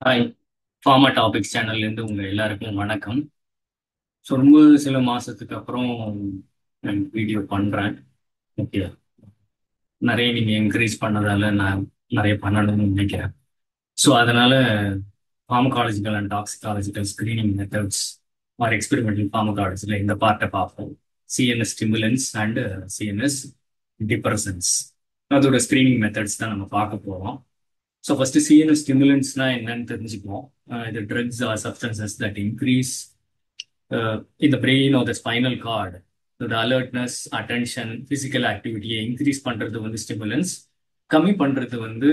Hi. Pharma topics சேனல்லேருந்து உங்கள் எல்லாருக்கும் வணக்கம். ஸோ ரொம்ப சில மாதத்துக்கு அப்புறம் நான் வீடியோ பண்ணுறேன். ஓகே, நிறைய நீங்கள் என்கரேஜ் பண்ணதால நான் நிறைய பண்ணணும்னு நினைக்கிறேன். ஸோ அதனால் pharmacological and toxicological screening methods or experimental ஃபார்மகாலஜியில் இந்த பார்ட்டை பார்ப்போம். CNS stimulants and CNS depressants, அதோட ஸ்க்ரீனிங் மெத்தட்ஸ் தான் நம்ம பார்க்க போகிறோம். ஸோ ஃபர்ஸ்ட் சிஎன்எஸ் ஸ்டிமுலன்ஸ்னா என்னன்னு தெரிஞ்சுக்குவோம். இது drugs or substances that increase in the brain or the spinal cord. So the alertness, attention, physical activity increase பண்றது வந்து ஸ்டிமுலன்ஸ், கம்மி பண்றது வந்து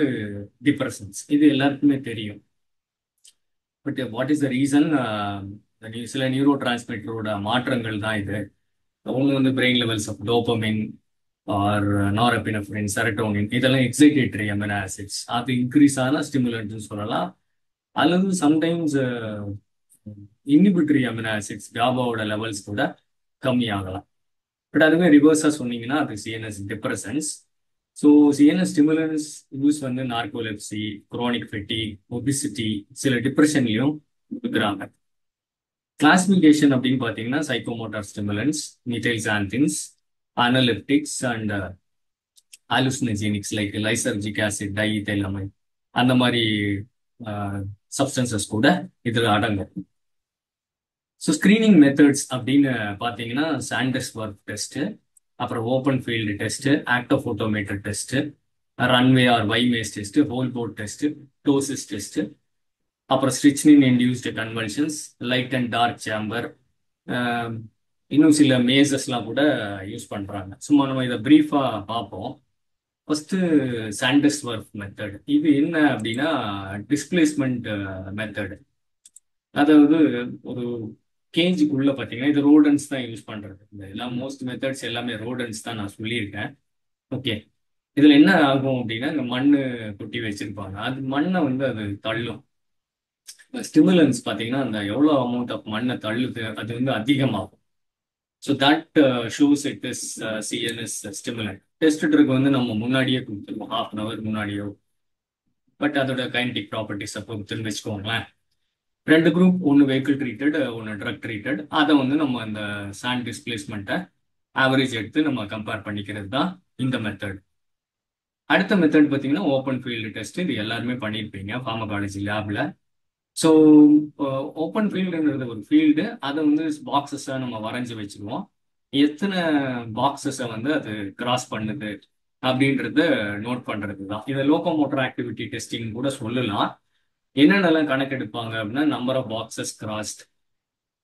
டிப்ரெசன்ஸ். இது எல்லாருக்குமே தெரியும். But what is the reason? சில நியூரோ டிரான்ஸ்மிட்டரோட மாற்றங்கள் தான் இது. ஒன்று வந்து brain levels of dopamine or norepinephrine, serotonin, இதெல்லாம் எக்ஸைட்டேட்டரி அமினோ ஆசிட்ஸ், அது இன்க்ரீஸ் ஆன ஸ்டிமுலன்ட்னு சொல்லலாம். அல்லது சம்டைம்ஸ் இன்ஹிபிட்டரி அமினோ ஆசிட்ஸ் காபாவோட லெவல்ஸ் கூட கம்மியாகலாம். பட் அதுவே ரிவர்ஸாக சொன்னீங்கன்னா அது CNS depressants. So CNS stimulants use வந்து நார்கோலெப்சி, குரோனிக் ஃபெட்டிக், ஒபிசிட்டி, சில டிப்ரெஷன்லையும் கொடுக்குறாங்க. கிளாசிஃபிகேஷன் அப்படின்னு பார்த்தீங்கன்னா psychomotor stimulants, methylxanthines, analeptics and hallucinogenics like lysergic acid, டைஇதைலமைன், அந்த மாதிரி சப்ஸ்டன்சஸ் கூட இதில் அடங்கும். ஸோ ஸ்க்ரீனிங் மெத்தட்ஸ் அப்படின்னு பார்த்தீங்கன்னா சாண்டர்ஸ் ஒர்க் டெஸ்ட்டு, அப்புறம் open field test, actophotometer test, runway or Y maze test, hole board test, ptosis test, அப்புறம் strychnine induced convulsions, light and dark chamber, இன்னும் சில மேசஸ்லாம் கூட யூஸ் பண்ணுறாங்க. சும்மா நம்ம இதை ப்ரீஃபாக பார்ப்போம். First Sanders work method. இது என்ன அப்படின்னா டிஸ்பிளேஸ்மெண்ட் மெத்தட். அதாவது ஒரு கேஜுக்குள்ள பார்த்தீங்கன்னா இது ரோடன்ஸ் தான் யூஸ் பண்றது. இந்த எல்லாம் மோஸ்ட் மெத்தட்ஸ் எல்லாமே ரோடன்ஸ் தான் நான் சொல்லியிருக்கேன். ஓகே, இதுல என்ன ஆகும் அப்படின்னா இந்த மண்ணு கொட்டி வச்சிருப்பாங்க, அது மண்ணை வந்து அது தள்ளும். ஸ்டிமுலன்ஸ் பார்த்தீங்கன்னா அந்த எவ்வளோ அமௌண்ட் ஆஃப் மண்ணை தள்ளுது அது வந்து அதிகமாகும். So that shows it is CNS stimulant. Test drug வந்து நம்ம முன்னாடியே கொடுத்துருவோம், ஹாஃப் அன் அவர் முன்னாடியோ. பட் அதோட கைனடிக் ப்ராப்பர்ட்டிஸை பொறுத்துன்னு வச்சுக்கோங்களேன். ரெண்டு குரூப், ஒன்று வெஹிக்கிள் ட்ரீட்டட், ஒன்று ட்ரக் ட்ரீட்டட். அதை வந்து நம்ம இந்த சாண்ட் டிஸ்பிளேஸ்மெண்ட்டை ஆவரேஜ் எடுத்து நம்ம கம்பேர் பண்ணிக்கிறது தான் இந்த மெத்தட். அடுத்த மெத்தட் பார்த்தீங்கன்னா ஓப்பன் ஃபீல்டு டெஸ்ட். இது எல்லாருமே பண்ணியிருப்பீங்க ஃபார்மகாலஜி லேபில். ஸோ ஓப்பன் ஃபீல்டுங்கிறது ஒரு ஃபீல்டு, அதை வந்து பாக்ஸஸை நம்ம வரைஞ்சி வச்சுக்குவோம். எத்தனை பாக்ஸஸை வந்து அது கிராஸ் பண்ணுது அப்படின்றத நோட் பண்ணுறது தான். இதை லோகோமோட்டர் ஆக்டிவிட்டி டெஸ்டிங் கூட சொல்லலாம். என்னென்னலாம் கணக்கெடுப்பாங்க அப்படின்னா நம்பர் ஆஃப் பாக்ஸஸ் கிராஸ்ட்,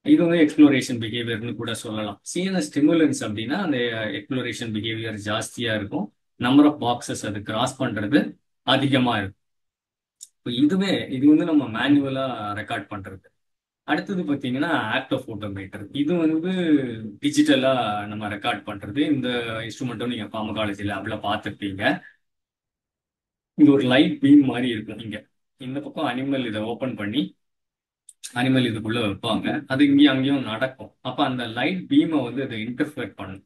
இது வந்து எக்ஸ்ப்ளோரேஷன் பிஹேவியர்னு கூட சொல்லலாம். சிஎன்எஸ் ஸ்டிமுலன்ஸ் அப்படின்னா அந்த எக்ஸ்ப்ளோரேஷன் பிஹேவியர் ஜாஸ்தியா இருக்கும், நம்பர் ஆஃப் பாக்ஸஸ் அது கிராஸ் பண்றது அதிகமா இருக்கும். இப்போ இது வந்து நம்ம மேனுவலா ரெக்கார்ட் பண்றது. அடுத்தது பார்த்தீங்கன்னா ஆக்டோஃபோட்டோமீட்டர். இது வந்து டிஜிட்டலா நம்ம ரெக்கார்ட் பண்றது. இந்த இன்ஸ்ட்ருமெண்ட்டும் நீங்க ஃபார்மகாலஜி லேப்ல பார்த்துருப்பீங்க. இங்க ஒரு லைட் பீம் மாதிரி இருக்கும். இங்க இந்த பக்கம் அனிமல் இதை ஓபன் பண்ணி அனிமல் இதுக்குள்ள வைப்பாங்க, அது இங்கேயும் அங்கேயும் நடக்கும். அப்ப அந்த லைட் பீமை வந்து அதை இன்டர்ஃபேர் பண்ணும்.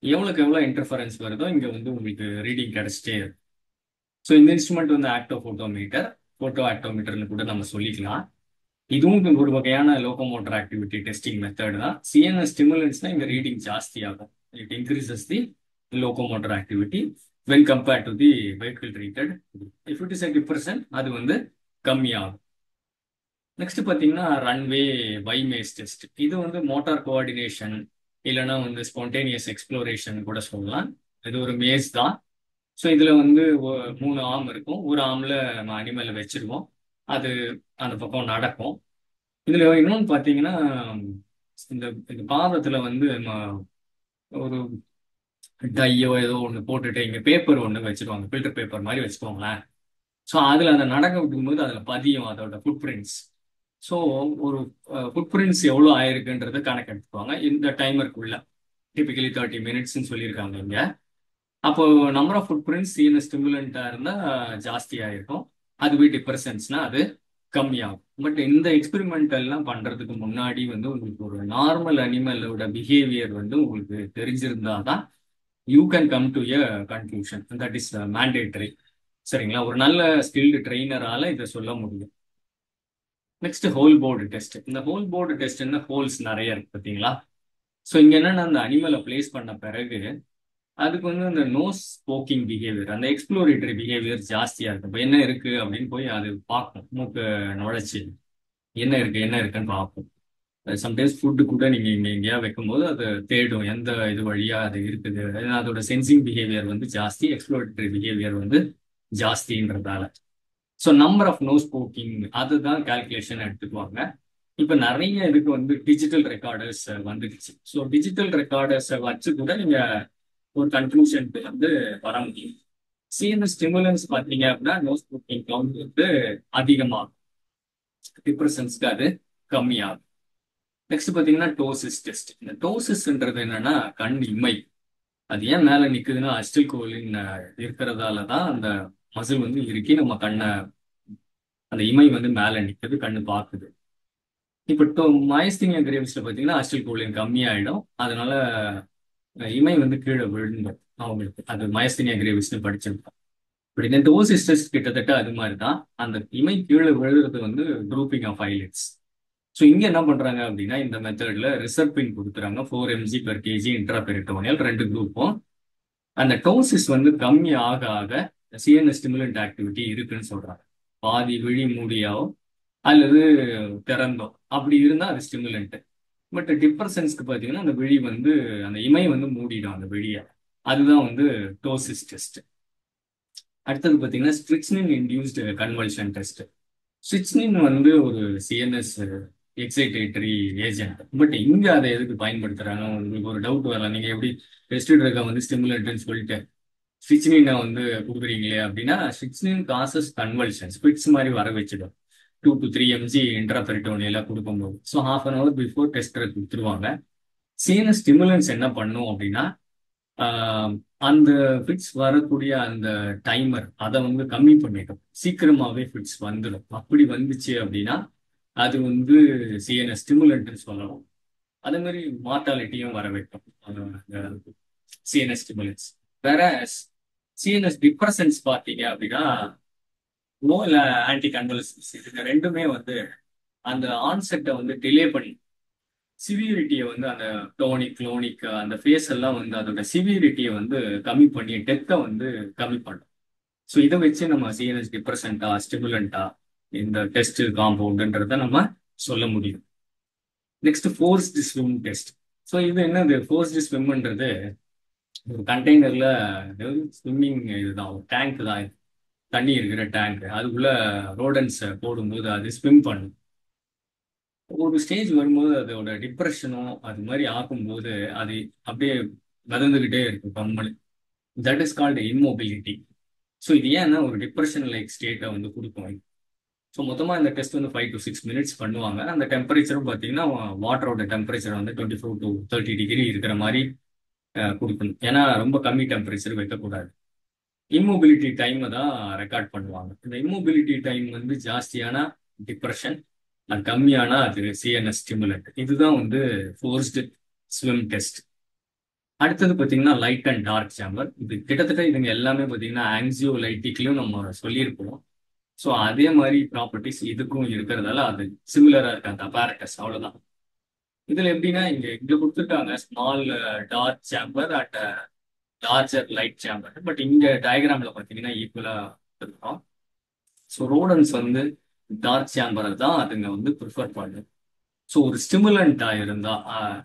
எவ்வளவுக்கு எவ்வளவு இன்டர்ஃபரன்ஸ் வருதோ இங்க வந்து உங்களுக்கு ரீடிங் கிடைச்சிட்டே இருக்கும். ஸோ இந்த இன்ஸ்ட்ருமெண்ட் வந்து ஆக்டோஃபோட்டோமீட்டர், போட்டோ ஆக்டோமீட்டர்னு கூட நம்ம சொல்லிக்கலாம். இதுவும் ஒரு வகையான லோகோமோட்டர் ஆக்டிவிட்டி டெஸ்டிங் மெத்தட் தான். சிஎன்எஸ் ஸ்டிமுலன்ஸ்னா இந்த ரீடிங் ஜாஸ்தி ஆகும். It increases the locomotor activity when compared to the vehicle treated. If it is 20% அது வந்து கம்மியாகும். நெக்ஸ்ட் பார்த்தீங்கன்னா ரன்வே வைமேஸ் டெஸ்ட். இது வந்து மோட்டார் கோஆர்டினேஷன் இல்லைன்னா வந்து ஸ்பான்டேனியஸ் எக்ஸ்ப்ளோரேஷன் கூட சொல்லலாம். இது ஒரு மேஸ் தான். ஸோ இதில் வந்து 3 ஆர்ம் இருக்கும். ஒரு ஆர்மில் நம்ம அனிமலை வச்சிருவோம், அது அந்த பக்கம் நடக்கும். இதில் இன்னொன்று பார்த்தீங்கன்னா இந்த இந்த பாதத்தில் வந்து நம்ம ஒரு டையோ ஏதோ ஒன்று போட்டுட்டு இங்கே பேப்பர் ஒன்று வச்சுருவாங்க, ஃபில்டர் பேப்பர் மாதிரி வச்சுக்கோங்களேன். ஸோ அதில் அதை நடக்க விடும்போது அதில் பதியும் அதோட ஃபுட் பிரிண்ட்ஸ். ஸோ ஒரு ஃபுட் பிரிண்ட்ஸ் எவ்வளோ ஆயிருக்குன்றத கணக்கு எடுத்துக்குவாங்க இந்த டைமருக்குள்ள. டிபிக்கலி 30 மினிட்ஸ்ன்னு சொல்லியிருக்காங்க இங்க. அப்போ number of footprints CNS ஸ்டிமுலண்டா இருந்தால் ஜாஸ்தி ஆயிருக்கும், அதுவே டிப்ரெசன்ஸ்னா அது கம்மியாகும். பட் இந்த எக்ஸ்பெரிமெண்டல்லாம் பண்றதுக்கு முன்னாடி வந்து உங்களுக்கு ஒரு நார்மல் அனிமலோட பிஹேவியர் வந்து உங்களுக்கு தெரிஞ்சிருந்தா தான் you can come to a conclusion. That is mandatory. சரிங்களா? ஒரு நல்ல ஸ்கில்டு ட்ரெயினரால இதை சொல்ல முடியும். Next whole board test. இந்த ஹோல் போர்டு டெஸ்ட் ஹோல்ஸ் நிறைய இருக்கு பார்த்தீங்களா? ஸோ இங்க என்னன்னா அந்த அனிமலை பிளேஸ் பண்ண பிறகு அதுக்கு அந்த நோஸ் போக்கிங் பிஹேவியர், அந்த எக்ஸ்ப்ளோரேட்டரி பிஹேவியர் ஜாஸ்தியா இருக்கு. இப்போ என்ன இருக்கு அப்படின்னு போய் அது பார்க்கும், மூக்கு நுழைச்சி என்ன இருக்கு என்ன இருக்குன்னு பார்க்கும். சம்டைம்ஸ் ஃபுட்டு கூட நீங்க இங்க எங்கேயா வைக்கும்போது அது தேடும் எந்த இது வழியா அது இருக்குது. ஏன்னா அதோட சென்சிங் பிஹேவியர் ஜாஸ்தி, எக்ஸ்ப்ளோரேட்டரி பிஹேவியர் ஜாஸ்தின்றதால. So number of nose poking அதுதான் கால்குலேஷன் எடுத்துக்குவாங்க. இப்போ நிறைய இதுக்கு டிஜிட்டல் ரெக்கார்டர்ஸ் வந்துடுச்சு. ஸோ டிஜிட்டல் ரெக்கார்டர்ஸை வச்சு கூட நீங்க ஒரு கன்க்ளூஷனுக்கு வர முடியும். சிஎன்எஸ் ஸ்டிமுலன்ஸ் பார்த்தீங்க அப்படின்னா நோஸ் போக்கிங் கவுண்ட் அதிகமாகும், டிப்ரெஷன்ஸ்க்கு அது கம்மியாகும். நெக்ஸ்ட் பார்த்தீங்கன்னா டோசிஸ் டெஸ்ட். இந்த டோசிஸ்ன்றது என்னன்னா கண் இமை. அது ஏன் மேலே நிற்குதுன்னா அஸ்டில் கோலின் இருக்கிறதால தான் அந்த மசில் இறுக்கி நம்ம கண்ணை, அந்த இமை மேலே நிற்குது, கண்ணு பார்க்குது. இப்போ மயஸ்தீனியா கிரேவிஸ்ல பார்த்தீங்கன்னா அஸ்டில் கோலின் கம்மியாயிடும், அதனால இமை கீழே விழுந்துடும் அவங்களுக்கு. அது மயஸ்தீனியா கிரேவிஸ்னு படிச்சிருக்கோம். இப்படி இந்த டோசிஸ் டெஸ்ட் கிட்டத்தட்ட அது மாதிரி தான். அந்த இமை கீழே விழுறது ட்ரூப்பிங் ஆஃப் ஐலிட்ஸ். ஸோ இங்க என்ன பண்றாங்க அப்படின்னா இந்த மெத்தட்ல ரிசர்பின் கொடுக்குறாங்க 4 mg/kg இன்ட்ராபெரிட்டோனியல், 2 குரூப்பும். அந்த டோசிஸ் கம்மி ஆக ஆக சிஎன்எஸ் ஸ்டிமுலண்ட் ஆக்டிவிட்டி இருக்குன்னு சொல்றாங்க. பாதி விழி மூடியாவோ அல்லது திறந்தோ அப்படி இருந்தா அது ஸ்டிமுலண்ட். பட் டிப்ரெஷன்ஸ்க்கு பார்த்தீங்கன்னா அந்த விழி அந்த இமை மூடிடும் அந்த விழியை. அதுதான் டோசிஸ் டெஸ்ட். அடுத்தது பார்த்தீங்கன்னா ஸ்ட்ரிச்னின் இன்டியூஸ்டு கன்வல்ஷன் டெஸ்ட். ஸ்ட்ரிச்னின் ஒரு சிஎன்எஸ் எக்ஸைட்டேட்டரி ஏஜென்ட். பட் இங்க அதை எதுக்கு பயன்படுத்துறாங்க உங்களுக்கு ஒரு டவுட் வரலாம். நீங்க எப்படி பெஸ்ட் ட்ரக்கை ஸ்டிமுலேட்டர்னு சொல்லிட்டு ஸ்ட்ரிச்னினை கொடுக்குறீங்களே அப்படின்னா, ஸ்ட்ரிச்னின் காசஸ் கன்வல்ஷன் ஸ்பிட்ஸ் மாதிரி வர வச்சிடும் 2 to 3 mg இன்ட்ராபெரிட்டோனியலா கொடுக்கும்போது. ஸோ ½ an hour பிஃபோர் டெஸ்டரை கொடுத்துருவாங்க. சிஎன்எஸ் ஸ்டிமுலன்ஸ் என்ன பண்ணும் அப்படின்னா அந்த ஃபிட்ஸ் வரக்கூடிய அந்த டைமர் அதை கம்மி பண்ணிடும், சீக்கிரமாவே ஃபிட்ஸ் வந்துடும். அப்படி வந்துச்சு அப்படின்னா அது சிஎன்எஸ் ஸ்டிமுலன்ட்னு சொல்லலாம். அதே மாதிரி மார்டாலிட்டியும் வர வைக்கும் சிஎன்எஸ் ஸ்டிமுலன்ஸ். வேற சிஎன்எஸ் டிப்ரெஷன்ஸ் பார்த்தீங்க அப்படின்னா நோ இல்ல ஆன்டி கன்வல்சன்ஸ், இதுக்கு ரெண்டுமே அந்த ஆன்செட்டை டிலே பண்ணி சிவியரிட்டியை அந்த டோனிக் குளோனிக் அந்த ஃபேஸ் எல்லாம் அதோட சிவியரிட்டியை கம்மி பண்ணி டெத்தை கம்மி பண்ணும். ஸோ இதை வச்சு நம்ம சிஎன்எஸ் டிப்ரெஷன்டா ஸ்டிமுலண்டா இந்த டெஸ்ட் காம்பவுண்டுன்றத நம்ம சொல்ல முடியும். Next forced swim test. So இது என்னது ஃபோர்ஸ்டு ஸ்விம்ன்றது ஒரு கண்டெய்னர்ல ஸ்விம்மிங் இதுதான், ஒரு டேங்க் தான், தண்ணி இருக்கிற டேங்க். அதுக்குள்ள ரோடன்ஸ் போடும்போது அது ஸ்விம் பண்ணும். ஒரு ஸ்டேஜ் வரும்போது அதோட டிப்ரெஷனும் அது மாதிரி ஆகும்போது அது அப்படியே மிதந்துகிட்டே இருக்கு கம்மல். That is called immobility. So இது ஏன்னா ஒரு டிப்ரெஷன் லைக் ஸ்டேட்டை கொடுக்கும். ஸோ மொத்தமாக இந்த டெஸ்ட் 5 to 6 minutes பண்ணுவாங்க. அந்த டெம்பரேச்சரும் பார்த்தீங்கன்னா வாட்டரோட டெம்பரேச்சர் 24 to 30 டிகிரி இருக்கிற மாதிரி கொடுக்கணும். ஏன்னா ரொம்ப கம்மி டெம்பரேச்சர் வைக்கக்கூடாது. இம்மொபிலிட்டி டைமை தான் ரெக்கார்ட் பண்ணுவாங்க. இந்த இம்மொபிலிட்டி டைம் ஜாஸ்தியான டிப்ரெஷன், அது கம்மியானா அது சிஎன்எஸ் ஸ்டிமுலண்ட். இதுதான் ஃபோர்ஸ்டு ஸ்விம் டெஸ்ட். அடுத்தது பார்த்தீங்கன்னா லைட் அண்ட் டார்க் சேம்பர். இது கிட்டத்தட்ட இதுங்க எல்லாமே பார்த்தீங்கன்னா ஆங்ஸியோலைட்டிக்லையும் நம்ம சொல்லியிருப்போம். ஸோ அதே மாதிரி ப்ராப்பர்ட்டிஸ் இதுக்கும் இருக்கிறதால அது சிமிலராக இருக்கு அந்த அப்பாரட்டஸ், அவ்வளோதான். இதில் எப்படின்னா இங்கே கொடுத்துருக்காங்க small dark chamber and larger light chamber. But இங்கே டயக்ராமில் பார்த்தீங்கன்னா ஈக்குவலாக இருக்கும். ஸோ ரோடன்ஸ் டார்க் சேம்பரை தான் அதுங்க ப்ரிஃபர் பண்ணுது. ஸோ ஒரு ஸ்டிமுலண்டா இருந்தா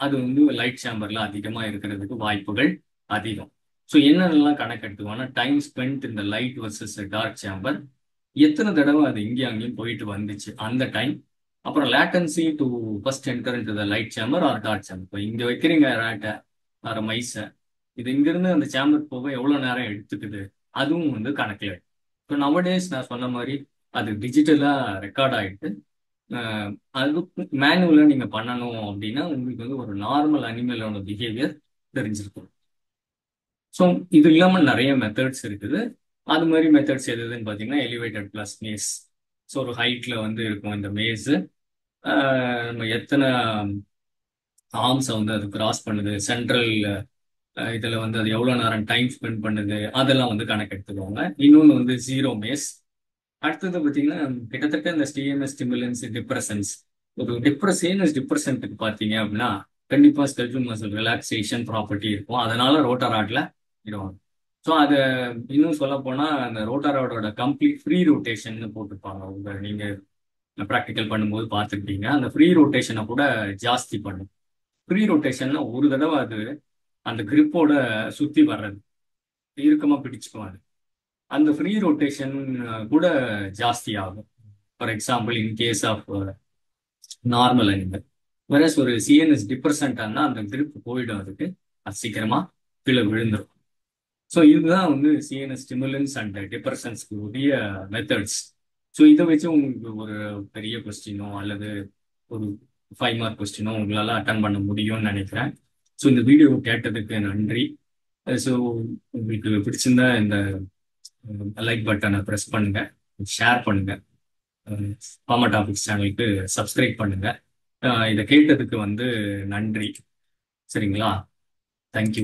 அது லைட் சேம்பர்ல அதிகமா இருக்கிறதுக்கு வாய்ப்புகள் அதிகம். ஸோ என்னென்னலாம் கணக்கெடுத்துக்கோன்னா டைம் ஸ்பெண்ட் இந்த லைட் வர்சஸ் டார்க் சேம்பர், எத்தனை தடவை அது இங்கேயும் அங்கேயும் போயிட்டு வந்துச்சு அந்த டைம், அப்புறம் latency to first enter into the light chamber or dark chamber. இப்போ இங்க வைக்கிறீங்க ரேட்டை வேற மைஸை, இது இங்கிருந்து அந்த சேம்பர் போக எவ்வளோ நேரம் எடுத்துக்குது அதுவும் கணக்கில். இப்போ நவடேஸ் நான் சொன்ன மாதிரி அது டிஜிட்டலா ரெக்கார்ட் ஆயிட்டு அது மேனுவலா நீங்க பண்ணணும் அப்படின்னா உங்களுக்கு ஒரு நார்மல் அனிமலோட பிஹேவியர் தெரிஞ்சிருக்கும். ஸோ இது இல்லாம நிறைய மெத்தட்ஸ் இருக்குது. அது மாதிரி மெத்தட்ஸ் எதுன்னு பார்த்தீங்கன்னா எலிவேட்டட் பிளஸ் மேஸ். ஸோ ஒரு ஹைட்ல இருக்கும் இந்த மேஸு, நம்ம எத்தனை ஆர்ம்ஸை அது கிராஸ் பண்ணுது, சென்ட்ரல் இதுல அது எவ்வளவு நேரம் டைம் ஸ்பெண்ட் பண்ணுது, அதெல்லாம் கணக்கு எடுத்துக்குவாங்க. இன்னொன்று ஜீரோ மேஸ். அடுத்தது பார்த்தீங்கன்னா கிட்டத்தட்ட இந்த ஸ்டிஎம்எஸ் ஸ்டிமுலன்ஸ் டிப்ரெசன்ஸ் ஒரு டிப்ரெஸ் டிப்ரெசன்ட்டுக்கு பார்த்தீங்க அப்படின்னா கண்டிப்பா ஸ்கெல்டல் மசில் ரிலாக்ஸேஷன் ப்ராப்பர்ட்டி இருக்கும். அதனால ரோட்டர் ராட்ல இடுவாங்க. ஸோ அதை இன்னும் சொல்ல போனா அந்த ரோட்டர் ராடோட கம்ப்ளீட் ஃப்ரீ ரொட்டேஷன் போட்டிருப்பாங்க. உங்க நீங்க ப்ராக்டிக்கல் பண்ணும்போது பார்த்துருப்பீங்க. அந்த ஃப்ரீ ரொட்டேஷனை கூட ஜாஸ்தி பண்ணும். ஃப்ரீ ரொட்டேஷன்னா ஒரு தடவை அது அந்த கிரிப்போட சுத்தி வர்றது இறுக்கமா பிடிச்சுக்கும். அது அந்த ஃப்ரீ ரொட்டேஷன் கூட ஜாஸ்தி ஆகும். For example in case of normal animal. வேற ஒரு சிஎன்எஸ் டிப்ரெசன்ட்னா அந்த grip போயிடும். அதுக்கு அது சீக்கிரமா கீழே விழுந்துடும். ஸோ இதுதான் வந்து சிஎன்எஸ் ஸ்டிமுலன்ஸ் அண்ட் டிப்ரெசன்ஸ்க்கு உரிய மெத்தட்ஸ். ஸோ இதை வச்சு உங்களுக்கு ஒரு பெரிய கொஸ்டினோ அல்லது ஒரு 5 மார்க் கொஸ்டினோ உங்களால அட்டன் பண்ண முடியும்னு நினைக்கிறேன். ஸோ இந்த வீடியோ கேட்டதுக்கு நன்றி. ஸோ உங்களுக்கு பிடிச்சிருந்தா இந்த லைக் பட்டனை ப்ரெஸ் பண்ணுங்க, ஷேர் பண்ணுங்க, ஃபார்மா டாபிக்ஸ் சேனலுக்கு சப்ஸ்கிரைப் பண்ணுங்க. இதை கேட்டதுக்கு வந்து நன்றி. சரிங்களா? தேங்க்யூ.